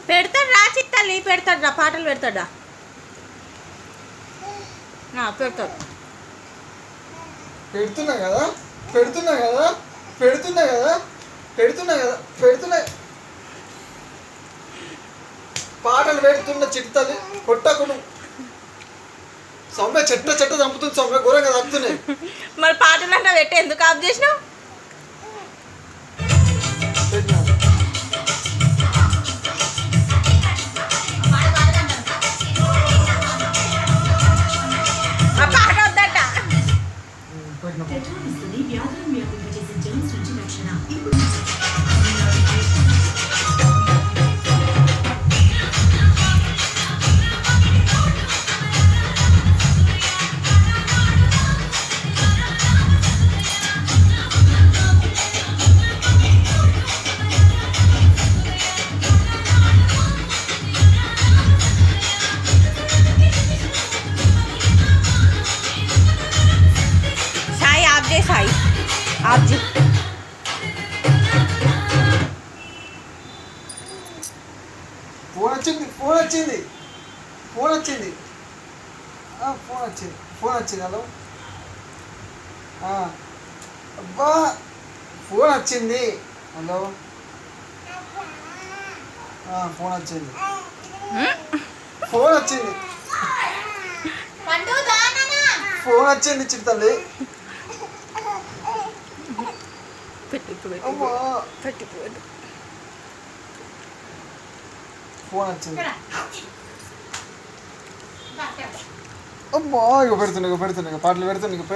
పెడతాడు రా చిట్టాలి, పెడతాడు రా, పాటలు పెడతాడా, పెడతాడు. పెడుతున్నా కదా పెడుతున్నా కదా పెడుతున్నా కదా పెడుతున్నా కదా పెడుతున్నా పాటలు పెడుతున్న చిట్టాలి కొట్టకును. సౌమ్య చెట్ట చంపుతుంది, సౌమ్య ఘోరంగా చంపుతున్నాయి. మరి పాటలు అంటే పెట్టి ఎందుకు ఆఫ్ చేసినావు? సాయి ఆబ్జీ ఫోన్ వచ్చింది ఫోన్ వచ్చింది ఫోన్ వచ్చింది ఫోన్ వచ్చింది ఫోన్ వచ్చింది. హలో అబ్బా ఫోన్ వచ్చింది. హలో ఫోన్ వచ్చింది ఫోన్ వచ్చింది ఫోన్ వచ్చింది చిట్టల్లి. ఫోన్ వచ్చింది. అమ్మా ఇక పెడుతున్నా పాటలు పెడుతున్నా ఇక